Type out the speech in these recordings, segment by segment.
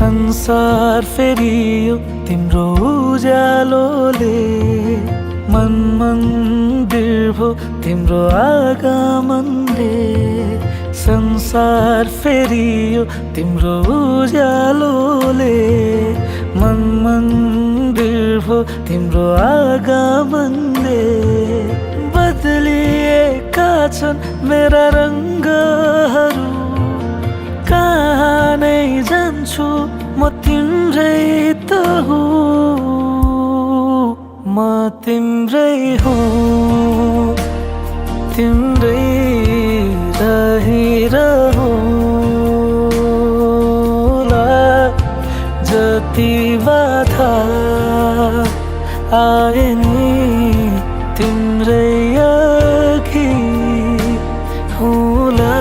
संसार फेरियो तिम्रो उज्यालोले मन मन्दिर भो तिम्रो आगमनले संसार फेरियो तिम्रो उज्यालोले मन मन्दिर भो तिम्रो आगमनले बदलिएका छन् मेरा रङ्गहरू कहाँ नै जान्छु म तिम्रै त हुँ म तिम्रै हुँ तिम्रै रहिरहूँला जति बाधा आए नि तिम्रै अघि हुँला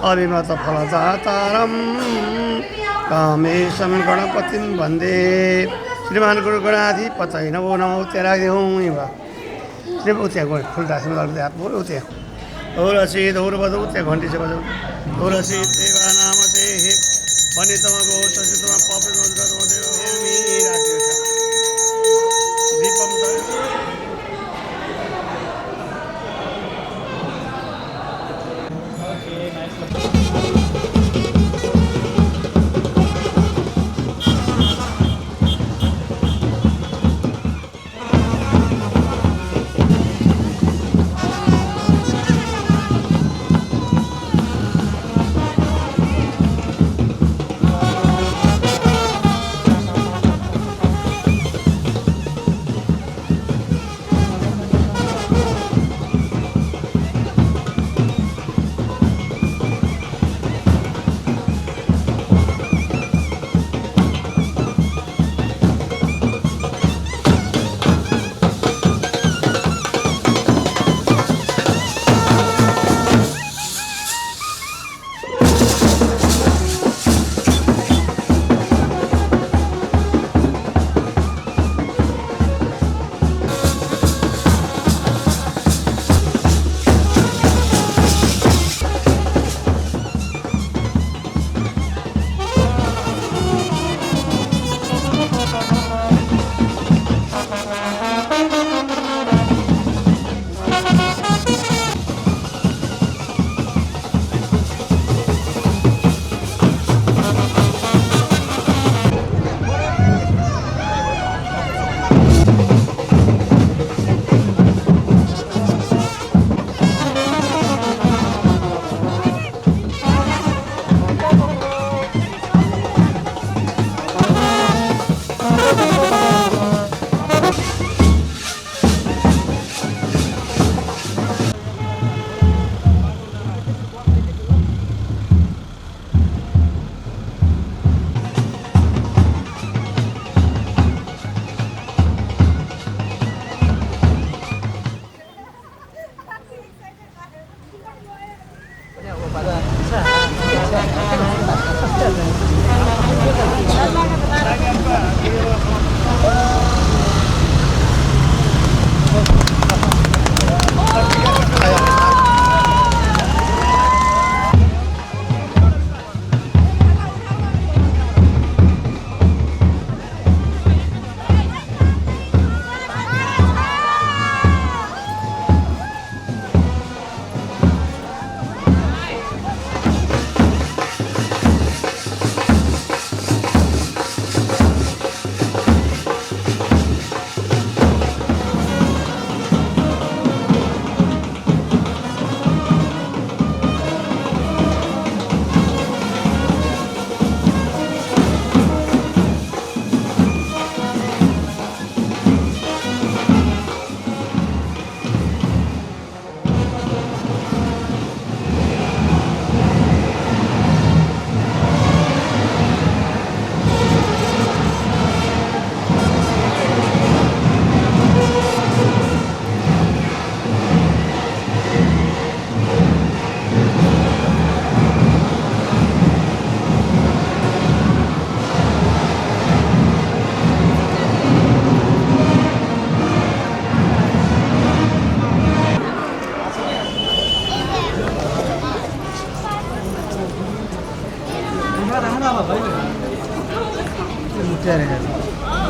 अभिमत फलदातारम कामेशम गणपतिम वन्दे श्रीमान गुरु गणाधिपतये नमो नमो तेरा देऊँ श्री उते गए फुलदासमा लाग्दै हात उते औरसी दौर बजाऊ त्यहाँ घन्टी चाहिँ बजाऊ औरसी देवा नाम चाहिँ वनितम गो ससितमा पपे दीपम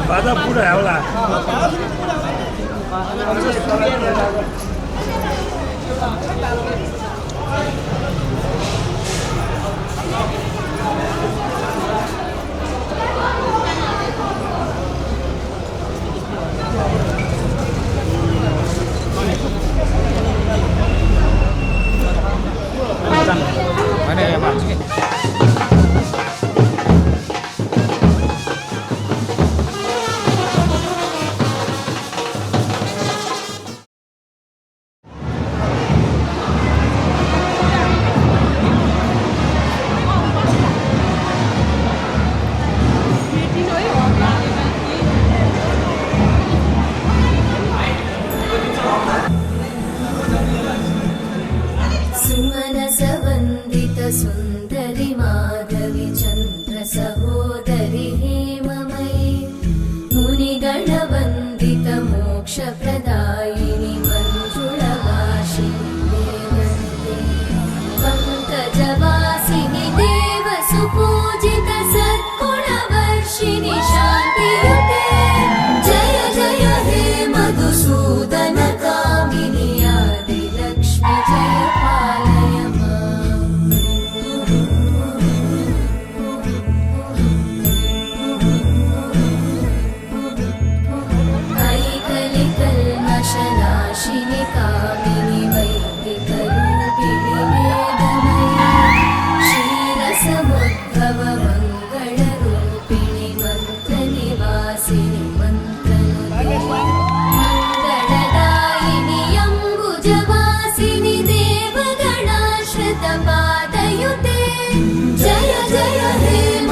बाजा पुरा होला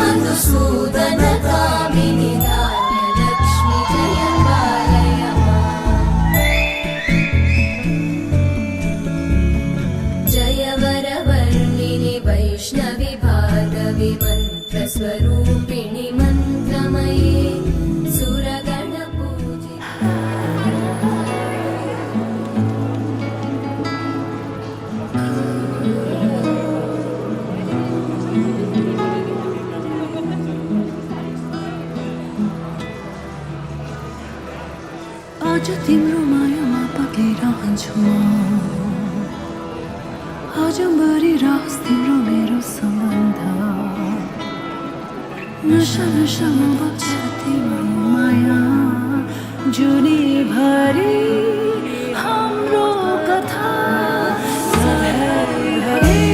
मधुसूदनकामिनि धान्यलक्ष्मि जय पालय माम्। जय वरवर्णिनि वैष्णवि भार्गवि मन्त्रस्वरूपिणि मन्त्रमये सुरगणपूजिते। आज तिम्रो मायामा पक्लिरहन्छु म, आजभरि रहोस् तिम्रो मेरो सम्बन्ध। नशा नशामा बग्छ तिम्रो माया, जुनीभरि हाम्रो कथा सधैँभरि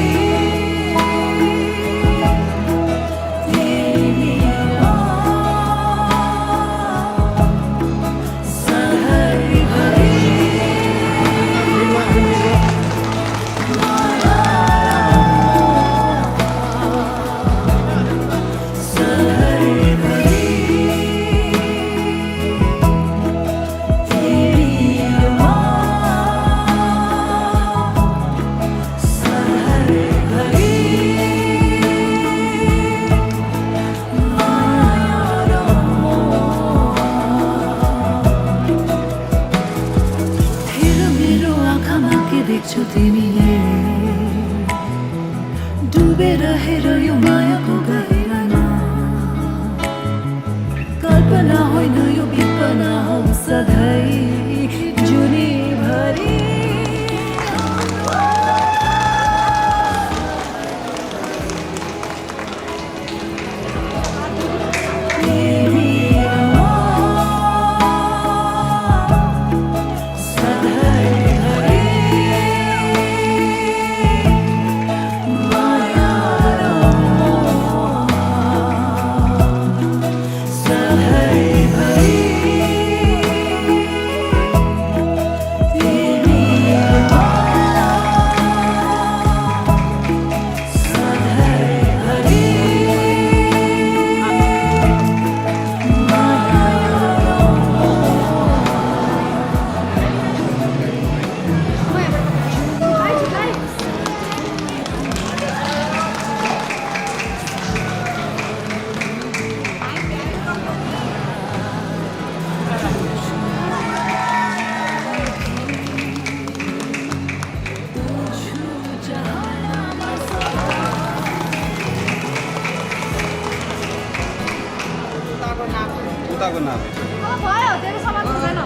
देख्छौ तिमीले डुबेर हेर यो मायाको गहिरोमा। कल्पना होइन यो विपना हो सधैँ जुनीभरि। उताको नाम भयो तेरो सामान हुँदैन।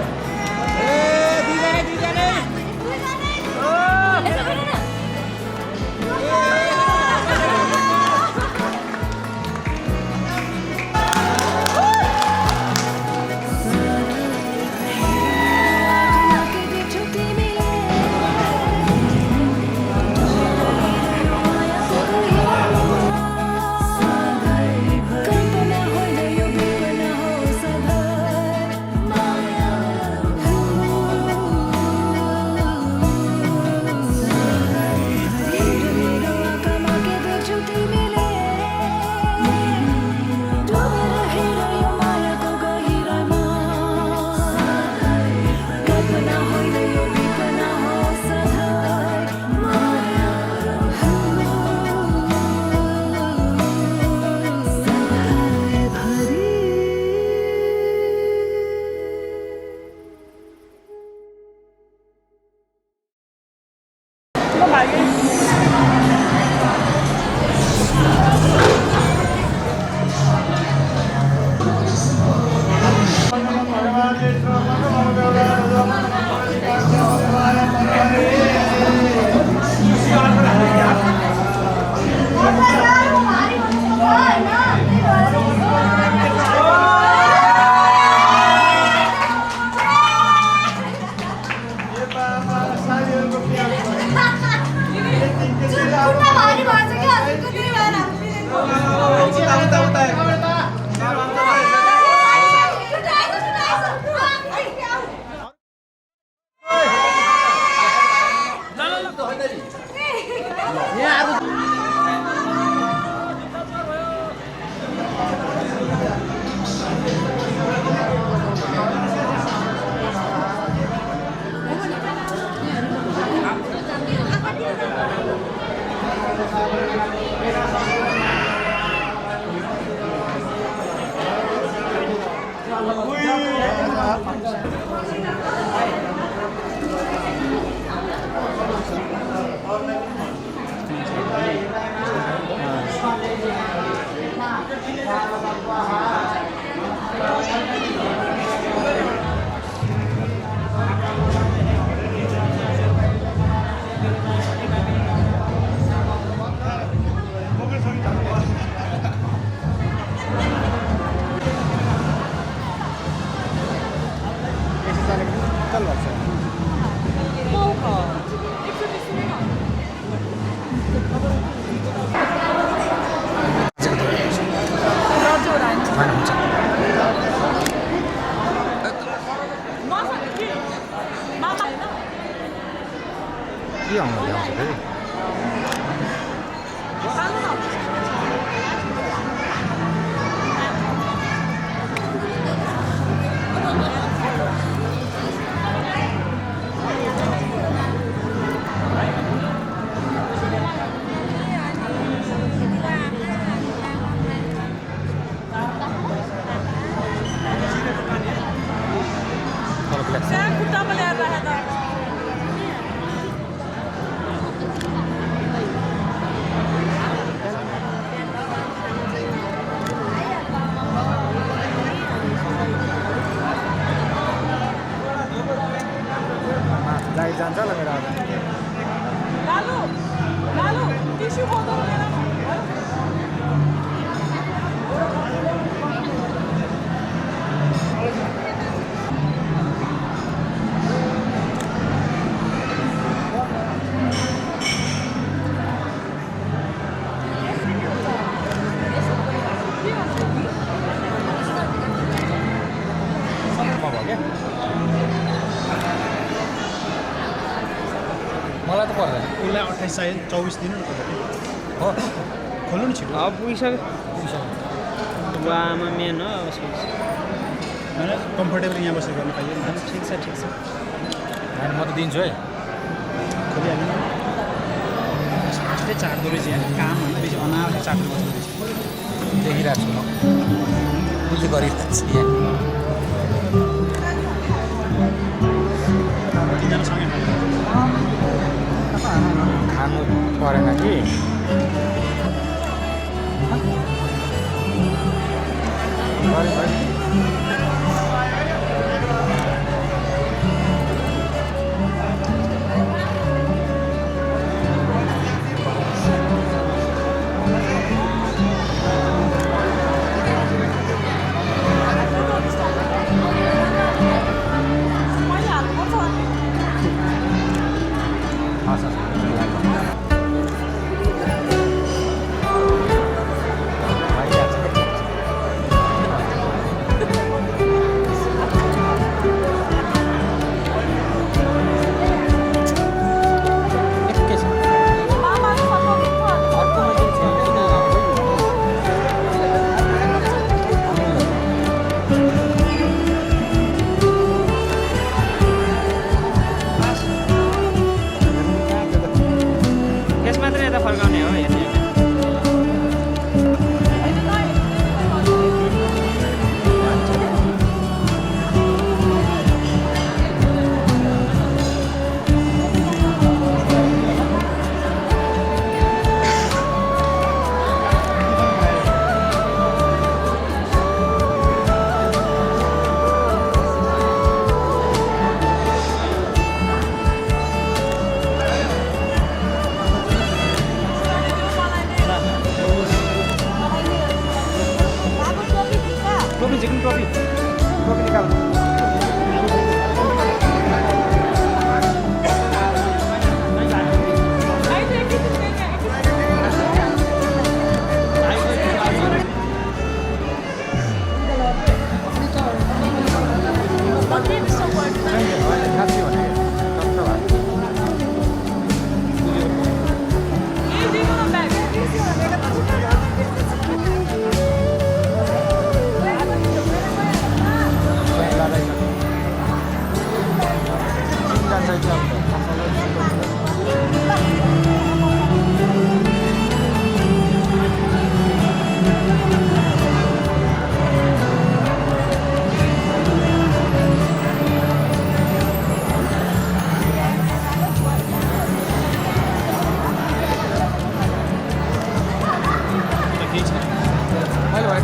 जान्छ होला मेरो आज लालु लालु टिस्यु बोतल लिएर आऊ। मलाई त पर्दैन उसलाई 28 चाहियो 24 दिनु न हो खोल्नु नि छिटो अब पुगिसक्यो आमा मेन हो अब होइन कम्फर्टेबल यहाँ बसेर गर्न पाइयो नि ठिक छ होइन म त दिन्छु है खोलिहाल्नु छिटै चाट्दो रहेछ यहाँ काम होइन बेसी अनावश्यक चाट्नु पर्छ रहेछ देखिरहेको छु म उसले गरिरहेको छु यहाँ तिनजना सँगै खानु परेन कि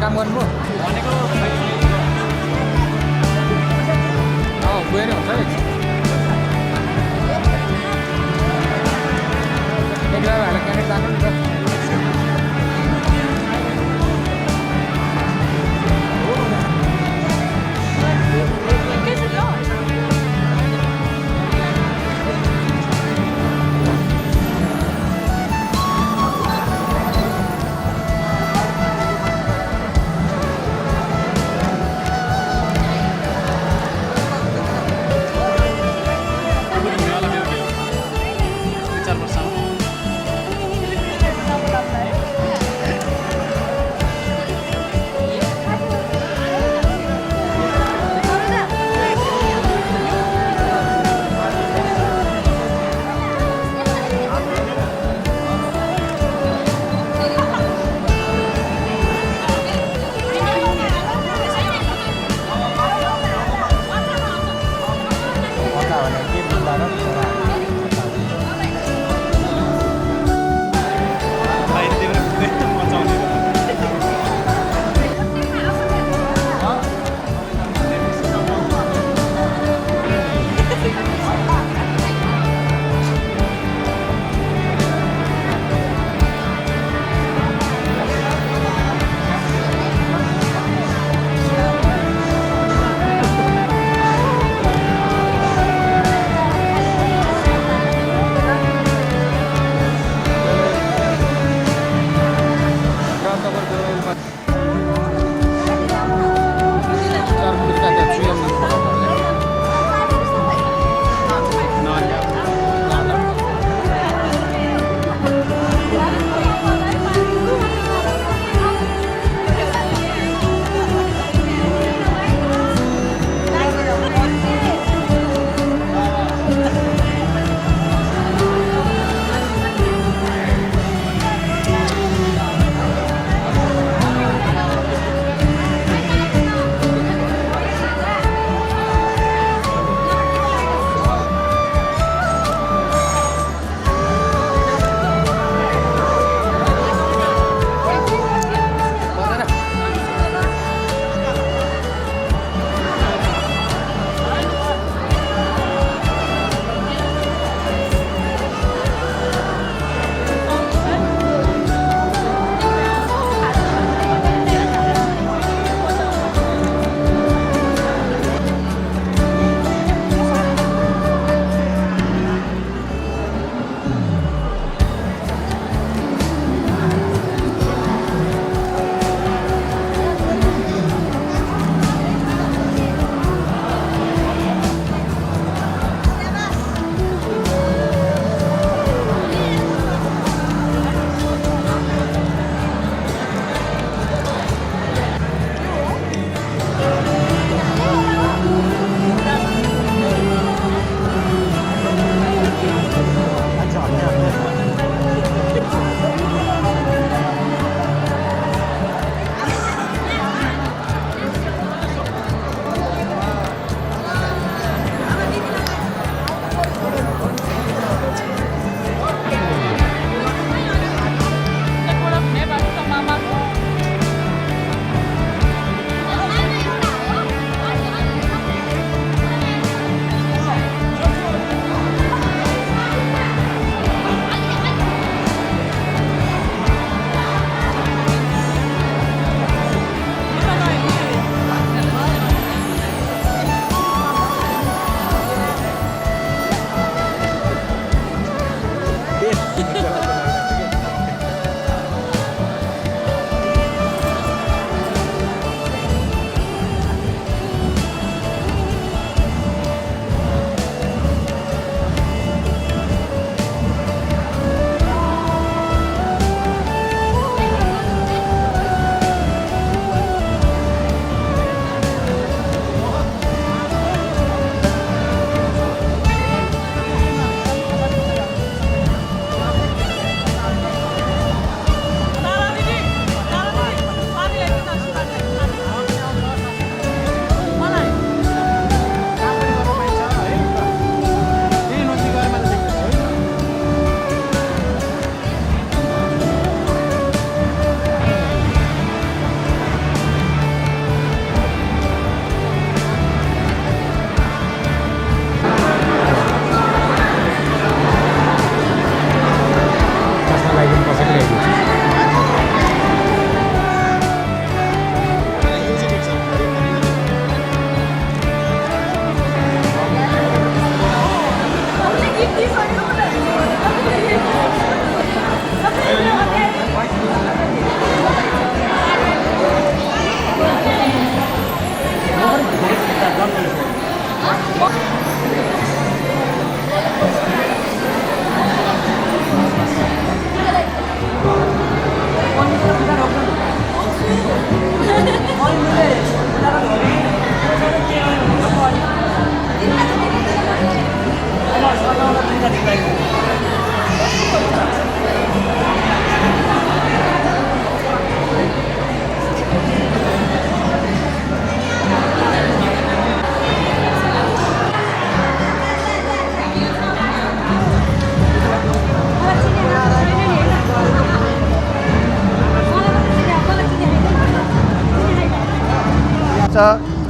काम गर्नुभयो भनेको गएर हुन्छ है एक ड्राइभरहरूलाई क्यानेट जानु नि त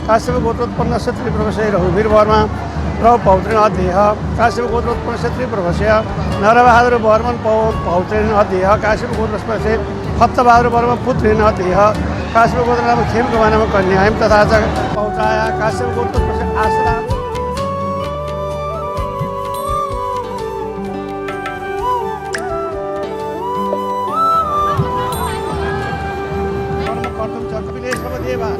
काश्यप गोत्रोत्पन्न त्रिप्रभस्य रघुवीरवर्मा रव पौत्रेण अध्येय काश्यप गोत्रोत्पन्न त्रिप्रभस्य नरबहादुर वर्मन पौत्रेण अध्येय काश्यप गोत्रोत्पन्न फत्तबहादुर वर्मा पुत्रेण अध्येय काश्यप गोत्र नाम खेमकुमार नाम कन्यायम तथा च पौत्राया काश्यप गोत्रोत्पन्न आश्रा कर्तुं च कपिलेश्वरदेवा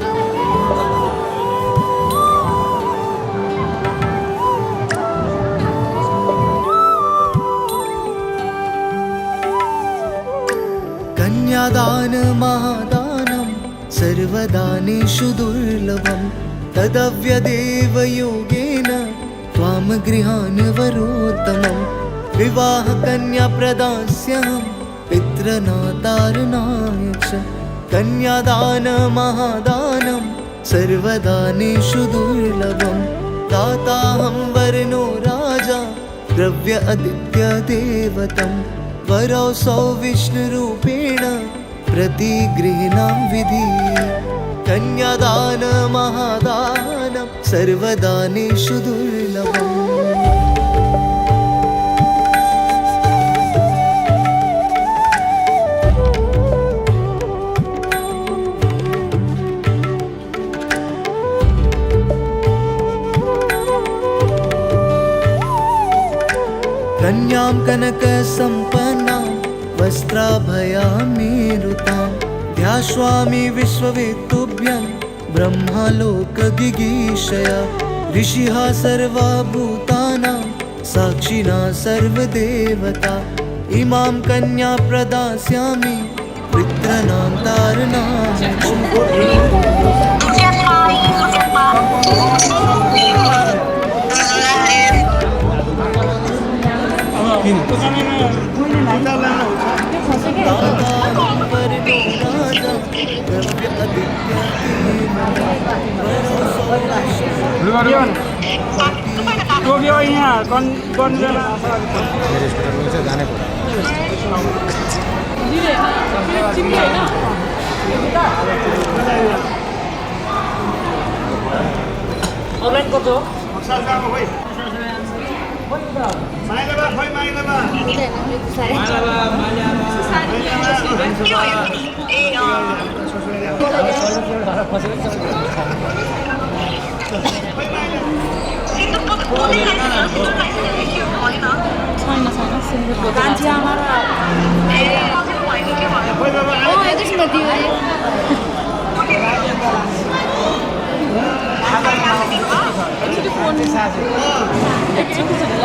कन्यादान महादानं सर्वदानेषु दुर्लभं तदव्यदेवयोगेन त्वां गृहान् वरोत्तमं विवाहकन्या प्रदास्यहं पितृनातारणाय च कन्यादान महादानं सर्वदानेषु दुर्लभं दाताहं वर्णो राजा द्रव्य आदित्य देवतं वरौसौ विष्णुरूपेण प्रतिगृह्णां विधि कन्यादान महादानं सर्वदानेषु दुर्लभम् कन्यां कनकसम्पन्नां वस्त्राभयामेरुतां ध्यास्वामि विश्ववेत्तुभ्यं ब्रह्मलोकगिगीषया ऋषिः सर्वभूतानां साक्षिणा सर्वदेवता इमां कन्या प्रदास्यामि पितॄणां तारणाय तो क्या यहाँ कौन कौन जाना जाने को ऑनलाइन कर दो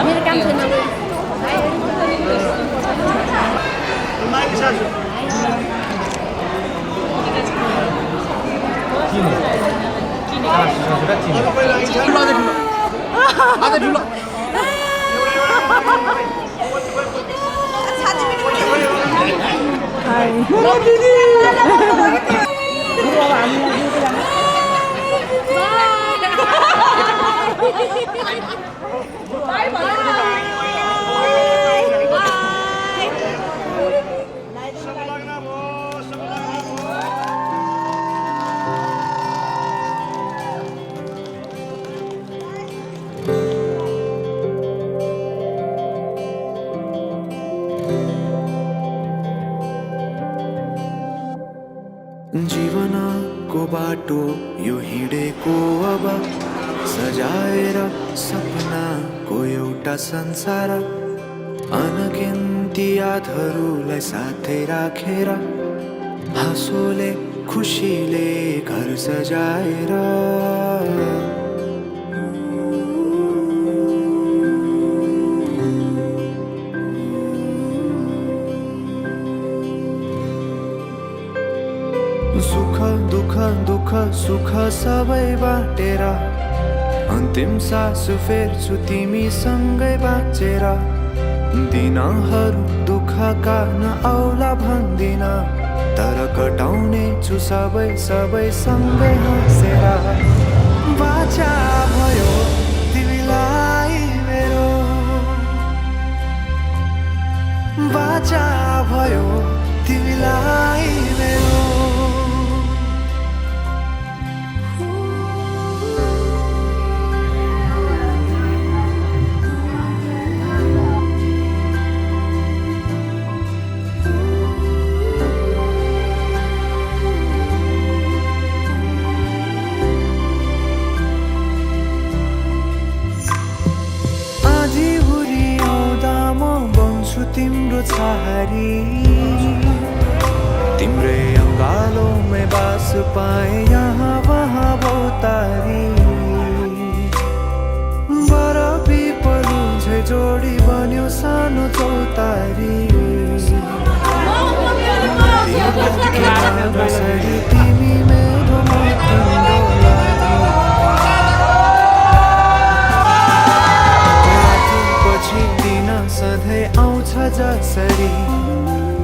मेरो काम छैन जीवनको बाटो यो हिँडेको अब सजाएर सपनाको एउटा संसार अनगिन्ती यादहरूलाई साथै राखेर हाँसोले खुसीले घर सजाएर सुख दुःख दुःख सुख सबै बाटेर अन्तिम सास फेर्छु तिमीसँगै बाँचेर दिनहरू दुःखका नआउला भन्दिन तर कटाउने छु सबै सबै सँगै हाँसेर बाचा भयो तिमीलाई मेरो बाचा भयो तिमीलाई मेरो तिम्रो छहारी तिम्रै अङ्गालोमै बास पाए यहाँ वहाँ बहुतारी बरफी पलु झै जोडी बन्यो सानो चौतारी कसरी तिमी मेरो पछि दिन सधैँ आउँछ जसरी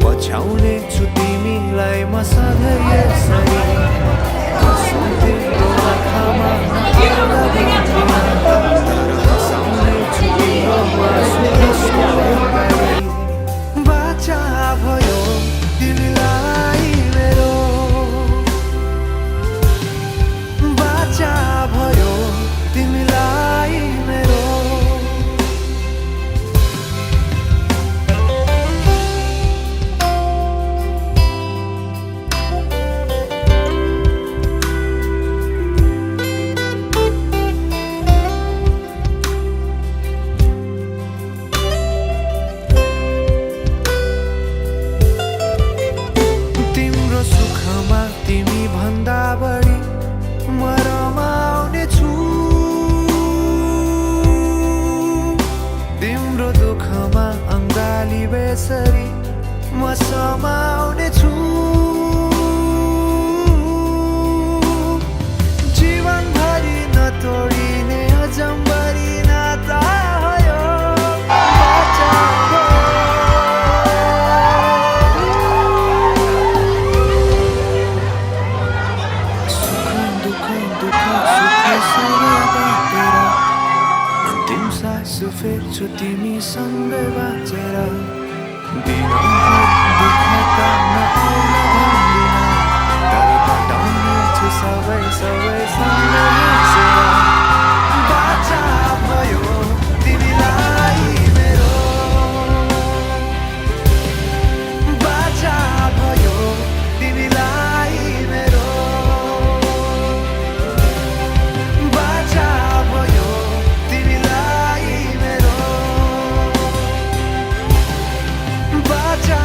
पछ्याउने छु तिमीलाई म सधैँ यसरी तिम्रो आँखामा तर हँसाउने छु तिम्रो बाचा भयो तिमीलाई मेरो बाचा भयो तिमीलाई मेरो तिमी भन्दा बढी म रमाउने छु तिम्रो दुःखमा अङ्गाली बेसरी म समाउने छु जीवनभरि नतोडिने अजम्बरी नाता हो अन्तिम सास फेर्छु तिमीसँगै बाँचेर दिनहरू दुःखका नआउला भन्दिन तर कटाउने छु सबै सबै सँगै हाँसेर बाचा भयो तिमीलाई मेरो बाचा भयो तिमीलाई मेरो बाचा भयो तिमीलाई मेरो बाचा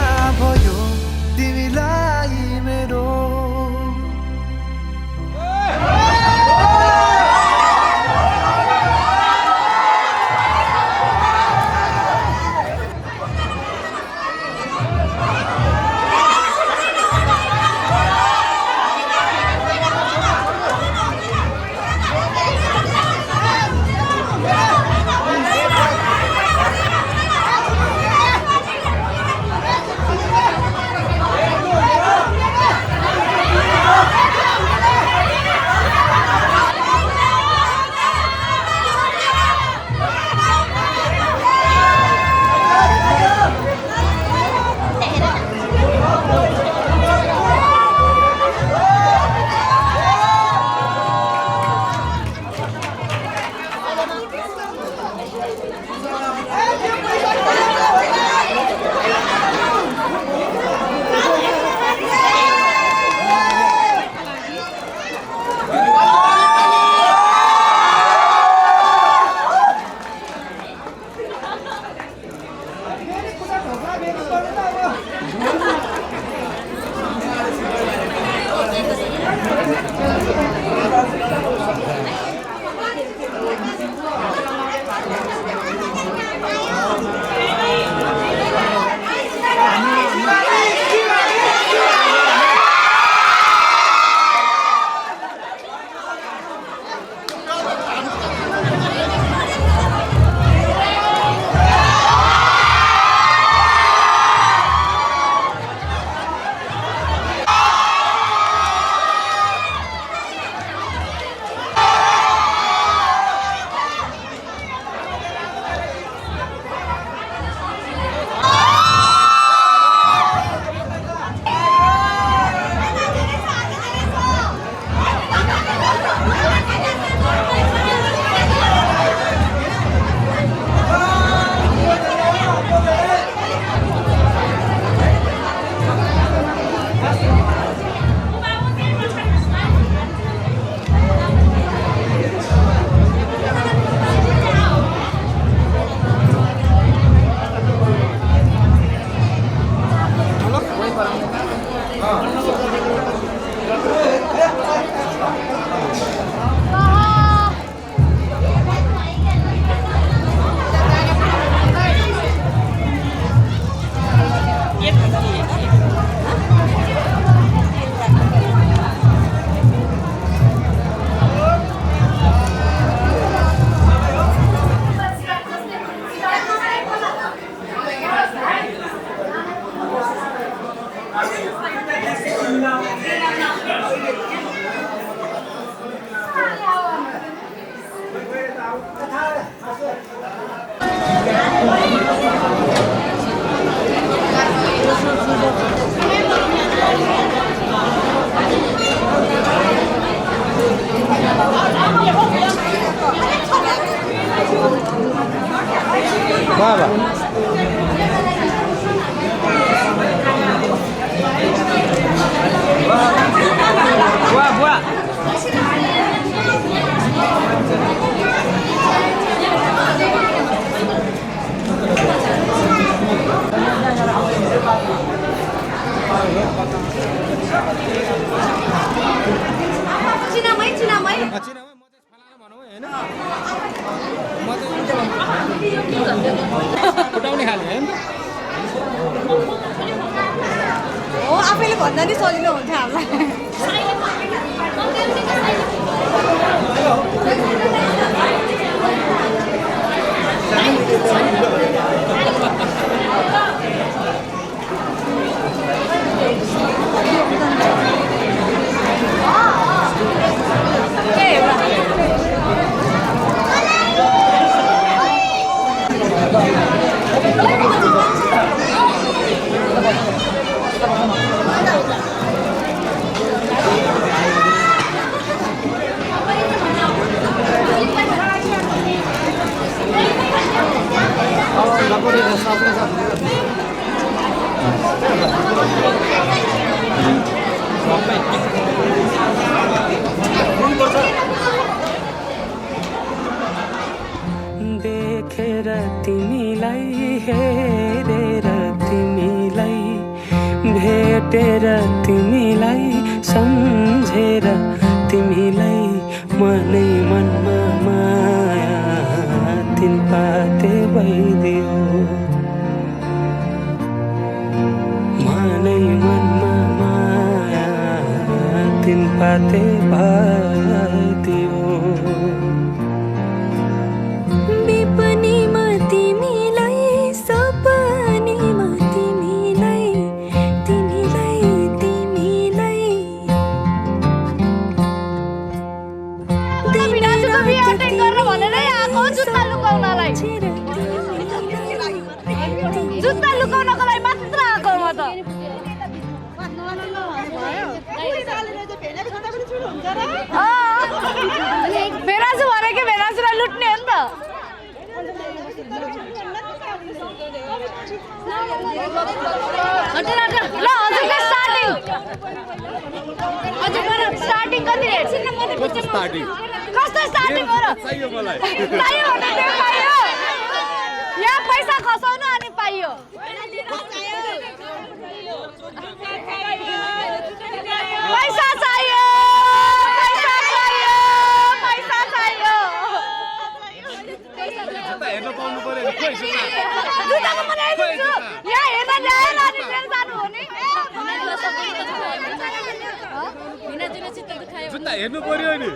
चिनामा म चाहिँ फलाना भनौँ हैन म चाहिँ फुटाउने खाले हैन हो आफैले भन्दा नि सजिलो हुन्छ हामीलाई देखेर तिमीलाई हेरेर तिमीलाई भेटेर तिमीलाई सम्झेर तिमीलाई मनै मनमा माया तिन पाते भइदियो मनै मनमा माया तिन पाते भइदियो विपनीमा तिमीलाई सपनीमा तिमीलाई तिमीलाई तिमीलाई विनाजुको बिहे अटेन्ड गर्न भनेरै आएको जुत्ता लुकाउनलाई जुत्ता लुकाउनको लागि मात्र आएको म त भेनाजु भनेको भेनाजुलाई लुट्ने हो नि त ल हजुरको स्टार्टिङ कति रेट कस्तो स्टार्टिङ हो र चाहियो मलाई चाहियो भने त्यो पाइयो यहाँ पैसा खसाउनु अनि पाइयो पैसा चाहियो पैसा चाहियो पैसा चाहियो हेर्न पाउनु पर्यो नि खोइ जुत्ताको बनाइदिन्छु यहाँ हेर्न ल्याएर अनि ट्रेन जानु हो नि जुत्ता हेर्नु पर्यो नि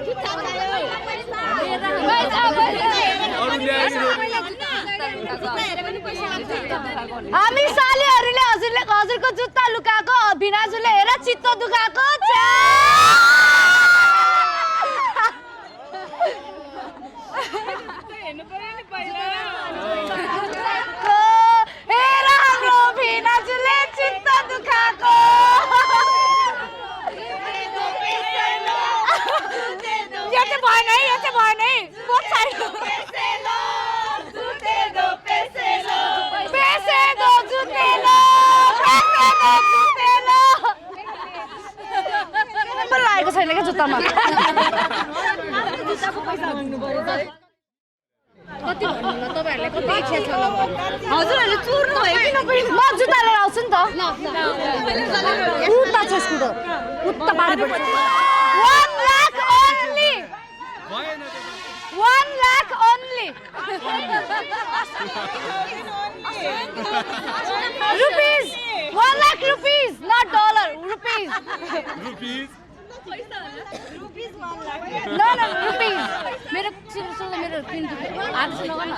हामी सालीहरूले हजुरको जुत्ता लुकाएको भिनाजुले हेर चित्त दुखाएको हेर हाम्रो भिनाजुले चित्त दुखाएको यो चाहिँ भएन है यो चाहिँ भएन है लागेको छैन क्या जुत्तामा हजुरहरूले चुर्नु भयो किन म जुत्ता लिएर आउँछु नि त उता छ स्कुटर उता बारी 1 lakh only 1 lakh only rupees 1 lakh rupees not dollar rupees No, rupees. मेरो पिन आज नगर्नु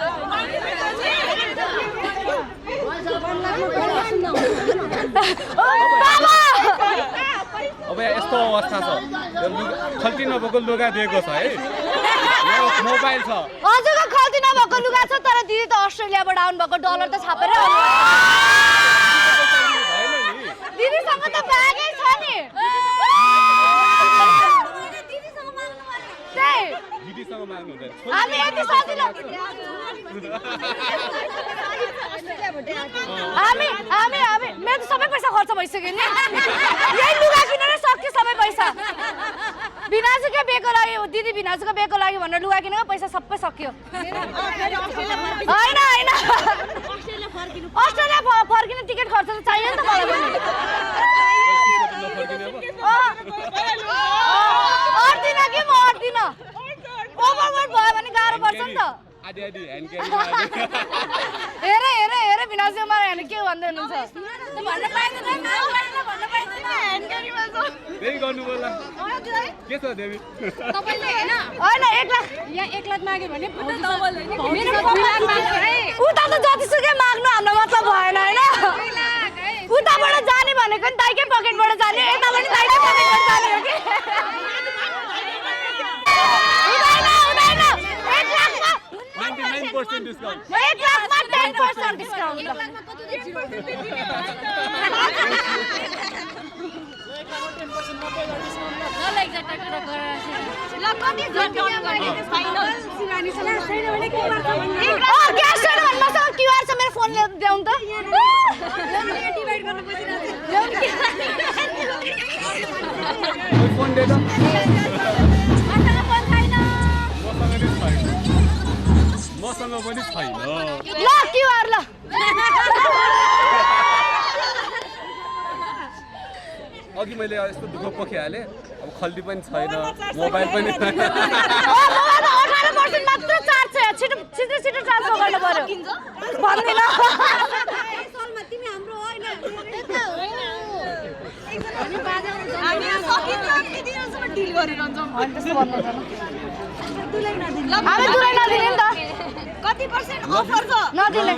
अब यस्तो अवस्था छ खल्ती नभएको लुगा दिएको छ है मोबाइल छ हजुरको खल्ती नभएको लुगा छ तर दिदी त अस्ट्रेलियाबाट आउनु भएको डलर त छापेर दिदीसँग त ब्यागै छ नि दिदीसँग माग्नु हुँदैन हामी यति सजिलो हामी मेरो त सबै पैसा खर्च भइसक्यो नि यही लुगा किनेर सक्यो सबै पैसा भिनाजुको बेको लागि दिदी भिनाजुको बेको लागि भनेर लुगा किनेको पैसा सबै सक्यो होइन अस्ट्रेलिया फर्किने टिकट खर्च त चाहियो नि त मलाई पनि अट्दिन कि म अट्दिन गर्छ नि त आदि ह्यान्ड क्यारी हेर विनाशजी मलाई हेर्नु के भन्दै हुनुहुन्छ त्यही गर्नु होला के छ देवी होइन 1 लाख यहाँ 1 लाख माग्यो भने उता त जतिसुकै माग्नु हाम्रो मतलब भएन होइन उताबाट जाने भनेको नि दाइकै पकेटबाट जाने यता पनि दाइकै पकेटबाट जाने हो कि हुँदैन 1 लाखमा 99% डिस्काउन्ट 1 लाखमा 10% डिस्काउन्ट क्युआर छ मेरो फोन ल्याउनु त फोन दे त मसँग पनि छैन ल क्युआर ल अघि मैले यस्तो दुःख पोखिहालेँ अब खल्ली पनि छैन मोबाइल पनि छैन 18% मात्र चार्ज छ छिटो ट्रान्सफर गर्नु पर्यो भन्दिन तिमी हाम्रो होइन हामी सकिन्छ कि दिनसम्म डिल गरिरहन्छौँ हैन त्यस्तो भन्नु छैन हामी दुलै नदिने नि त कति पर्सेन्ट अफर छ नदिने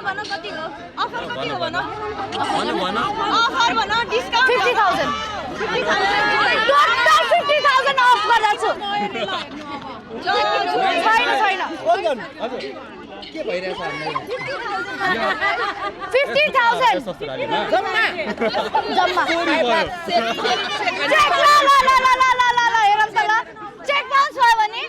भन कति हो अफर कति हो भन अफर भन डिस्काउन्ट 50000 टोटल 50000 अफ गर्दा छु छैन के भइरहेछ हामीलाई 50000 जम्मा चेक ल हेरौँ त ल चेक बाउन्स भयो भने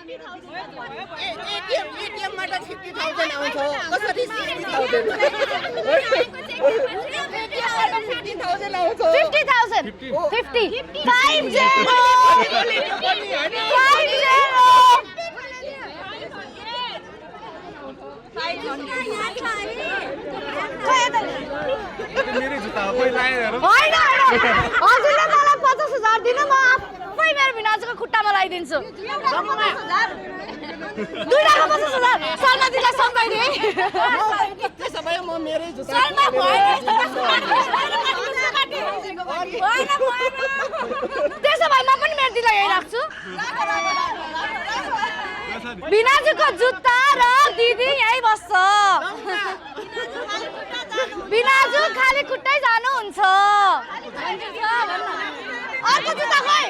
एटीएम बाट 50000 आउँछ कसरी 50000 आउँछ 50000 50 मेरै जुत्ता कोही लाएर होइन हजुरले मलाई 50000 दिनु म आफै मेरो भिनाजुको खुट्टामा लगाइदिन्छु दुईटाको 50000 सलमा दिला सम्झाइदे है त्यसो भए म मेरै जुत्ता सलमा भएन त्यसो भए म पनि मेरो दिला यही राख्छु भिनाजुको जुत्ता र दिदी यही बस्छ भिनाजु खाली खुट्टै जानुहुन्छ अर्को जुत्ता खोइ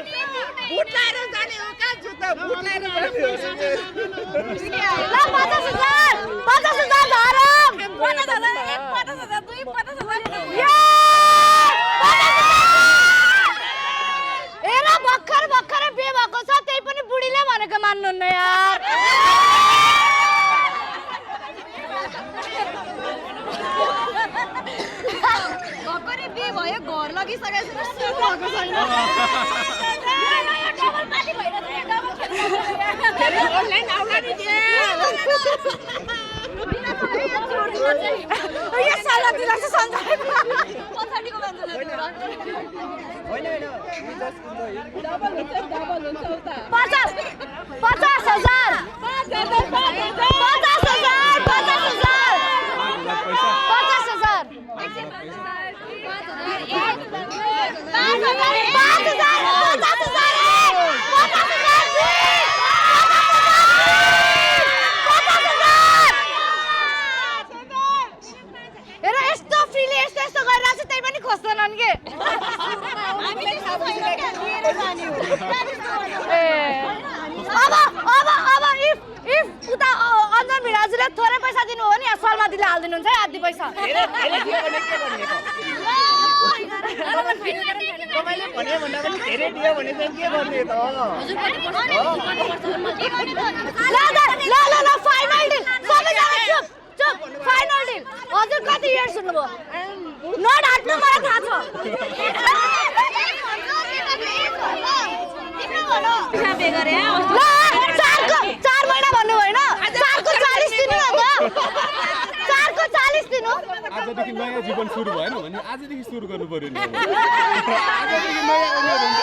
बुट लाएर जाने हो का जुत्ता बुट लाएर जाने हो ल 50000 धरम 50000 हेर भर्खर बिहे भएको छ त्यही पनि बुढीले भनेको मान्नुहुन्न यार भर्खरै बिहे भयो घर लगिसकेको छैन अनलाइन आउला नि यो साला दिला चाहिँ सन्जाइ पछाडिको मान्छेले होइन डबल हुन्छ उता 50000 हेर यस्तो फ्रीले यस्तो गरिरहेको छ त्यही पनि खोज्दैनन् के अब इफ उता अन्जन भिराजुले थोरै पैसा दिनु हो नि यहाँ सलमा दिले हालिदिनुहुन्छ है आधी पैसा तपाईले भने भन्दा पनि धेरै दियो भने चाहिँ के गर्ने त ल फाइनल डिल सबैजना चुप फाइनल डिल हजुर कति इयर सुन्नुभयो नट हाट्नु मलाई थाहा छ चार महिना भन्नु होइन 4 को 40 दिनु आजदेखि नयाँ जीवन सुरु भएन भने आजदेखि सुरु गर्नु पर्यो नि आजदेखि नयाँ उमेर हुन्छ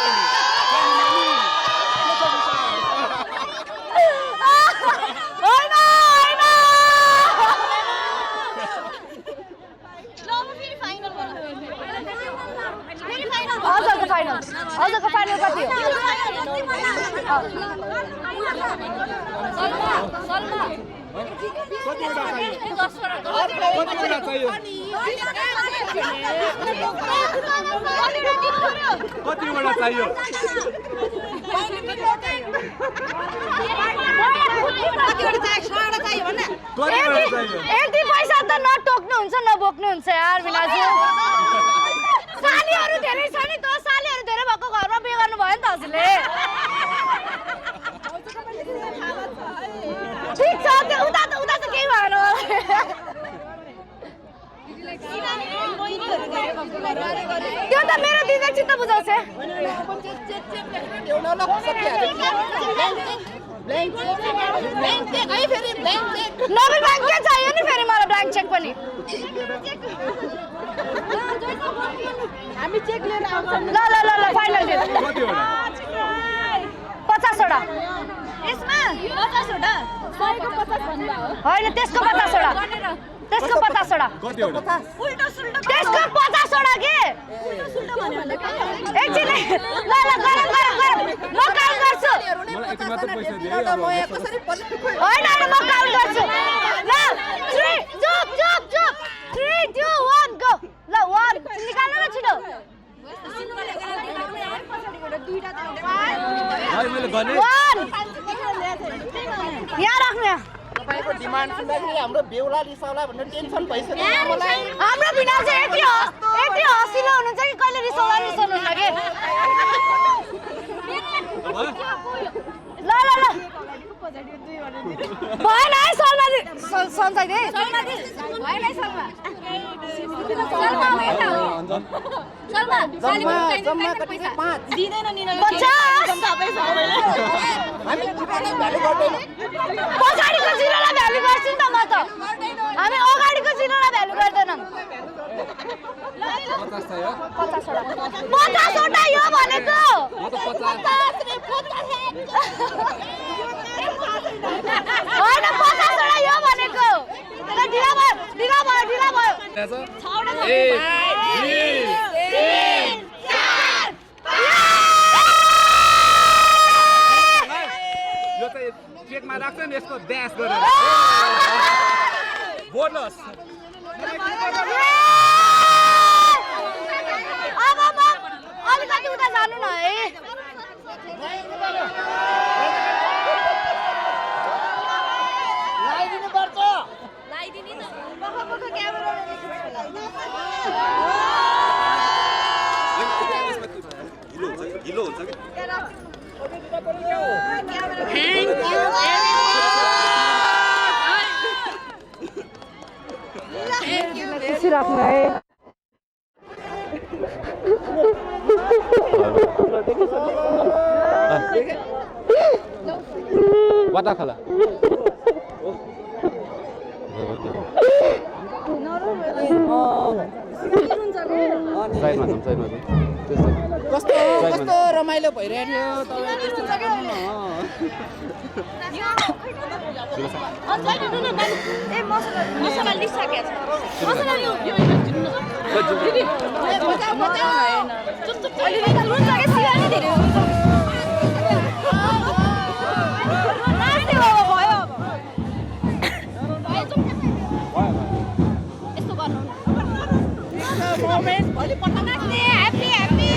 हजुरको फाइनल कति हो कतिवटा चाहियो यति पैसा त नटोक्नुहुन्छ नबोक्नुहुन्छ यार विनाजु सालीहरू धेरै छ नि त सालीहरू धेरै भएको घरमा बिहे गर्नु भयो नि त हजुरले ठिक छ त्यो उता त केही भएन त्यो त मेरो दिदी चित्त बुझाउँछ नोबेल ब्याङ्क के चाहियो नि फेरि मलाई ब्ल्याङ्क चेक पनि हामी चेक लिएर आउँछौँ ल फाइनल डेट 50वटा यसमा 50वटा 100 को 50 भन्दा हो हैन त्यसको 50वटा त्यसको 50वटा कतिवटा उल्टो सुल्टो त्यसको 50वटा के उल्टो सुल्टो भन्नु के एकछिन ल गर म काउन्ट गर्छु मलाई यति मात्र पैसा दिए अब हैन म काउन्ट गर्छु ल 3 चुप 3 2 1 गो ल 1 निकाल्नु न छिटो यहाँ राख्नु तपाईको डिमान्ड सुन्दाखेरि हाम्रो बेउला रिसाउला भन्ने टेन्सन भइसक्यो मलाई हाम्रो बिना चाहिँ यति हसिलो हुनुहुन्छ कि कहिले रिसाउला रिसाउनुहुन्न के ल भएन है सल्मा दे भएन है सल्मा जम्मा कति 5 दिदैन नि 50 हामी चिपाले भ्यालु गर्दैन पछाडिको जिरोलाई भ्यालु गर्छु नि त म त हामी अगाडिको जिरोलाई भ्यालु गर्दैनौँ 50 चाहियो 50वटा यो भनेको म त 50 होइन 50वटा यो भनेको ढिला भयो यो चाहिँ चेकमा राख्छ नि यसको ड्यास गरेर बोनस अब म अलिकति उता जानु न है लाइदिनु पर्छ लाइदिनु न पख क्यामेराले ढिलो हुन्छ कि खुसी राख्नु है वाटा खाला कस्तो रमाइलो भइरहेको थियो तपाईँ त्यस्तो गर्नु न ए मसला लिइसकेछ मसला यो चुप अहिले हुन्छ के सिधा नि धेरै नाच्ने भयो यस्तो गर्नु मोमेन्ट भोलि पठाउनु नाच्ने ह्याप्पी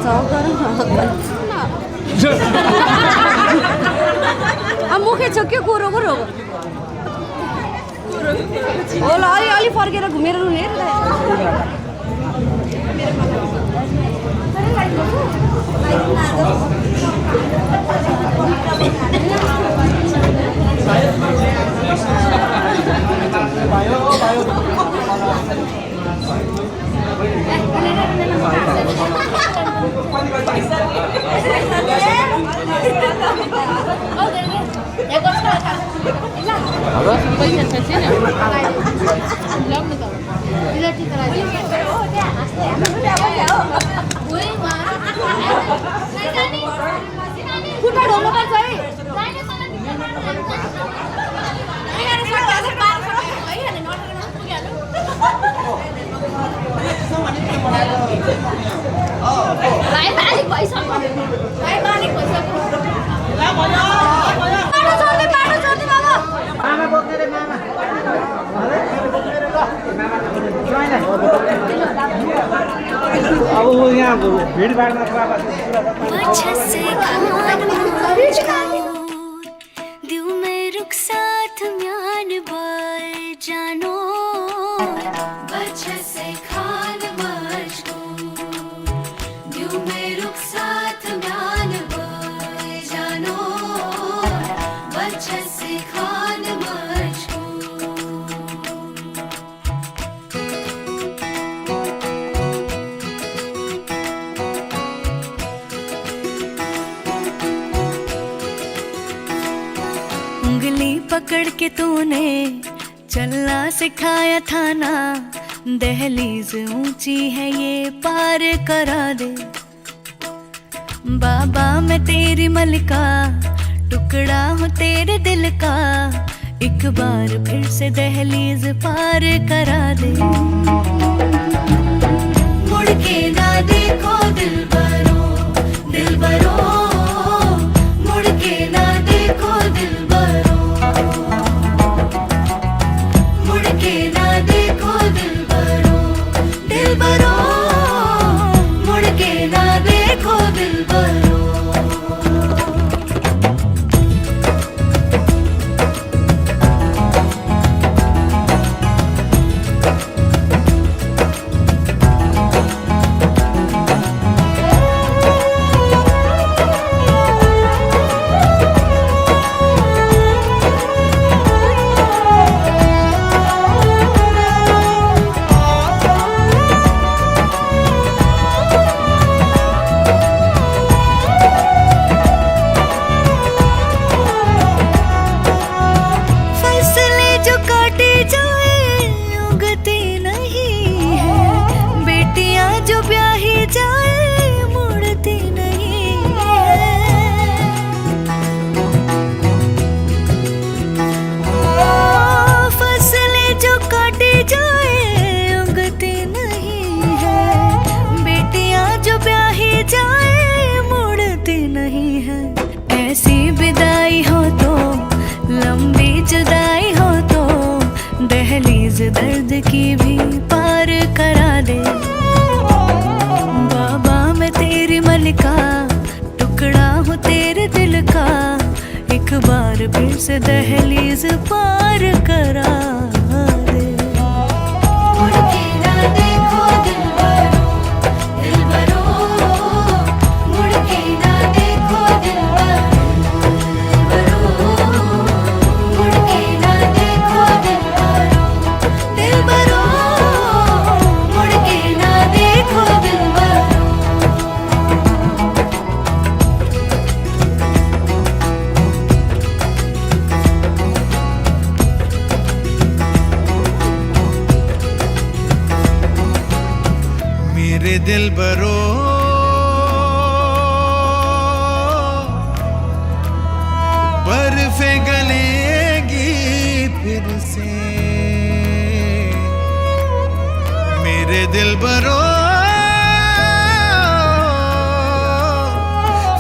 छ अब मुखै छ के कुरो कुरो होला अलि फर्केर घुमेर रुने अब यहाँ भिडभाडमा दिउ में रुख साथ म्यान बर जानो बच्चा से खान मजको दिउ में रुख साथ म्यान बर जानो बच्चा से खान मजको उंगली पकड़ के तूने चलना सिखाया था ना दहलीज ऊंची है ये पार करा दे बाबा मैं तेरी मलिका टुकड़ा हूँ तेरे दिल का एक बार फिर से दहलीज पार करा दे मुड़ के ना देखो दिलबरो दिलबरो मुड़ के ना देखो दिलबरो मुड़ के ना देखो दिलबरो दिलबरो मुड़ के ना देखो दिलबरो दर्द की भी पार करा दे बाबा मैं तेरी मलिका टुकड़ा हूँ तेरे दिल का एक बार फिर से दहलीज पार करा दे मुड़ के ना देखो दिलबरो दिलबरो मुड़ के ना देखो दिलबरो मुड़ के ना देखो दिलबरो दिलबरो मुड़ के ना देखो दिलबरो मेरे दिलबरो बर्फे गलेगी फिर से मेरे दिलबरो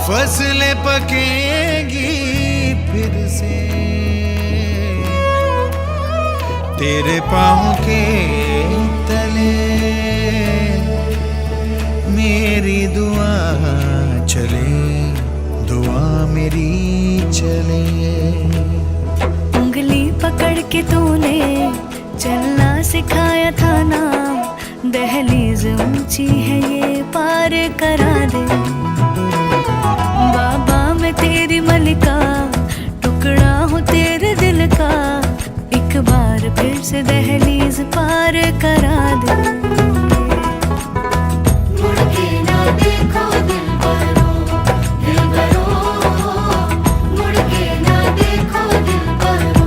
फसलें पकेगी फिर से तेरे पाँव के तले मेरी दुआ चले, दुआ मेरी चले। उंगली पकड़ के तूने चलना सिखाया था ना, दहलीज ऊंची है ये पार करा दे। बाबा मैं तेरी मलिका, टुकड़ा हूँ तेरे दिल का, एक बार फिर से दहलीज पार करा दे। मुड़ के ना देखो दिलबरो, दिलबरो, मुड़ के ना देखो दिलबरो,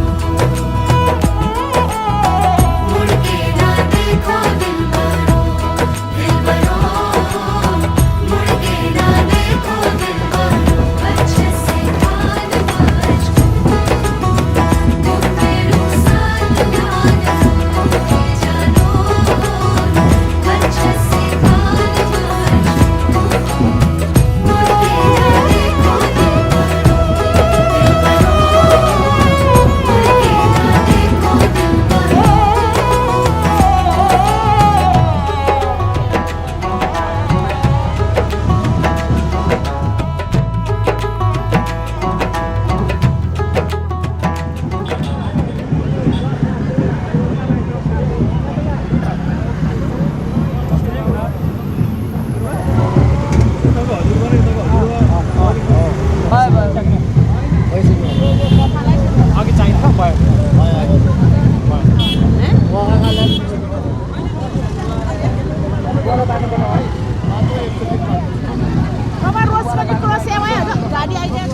मुड़ के ना देखो दिलबरो, दिलबरो, मुड़ के ना देखो दिलबरो। अच्छे से कान बाज को तेरे साथ जानो, अच्छे से कान बाज को मुड़ के ना देखो दिलबरो, दिलबरो, मुड़ के ना देखो Dilbaro. Nomor ruas lagi cross sewa ya, jadi aja.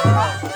हो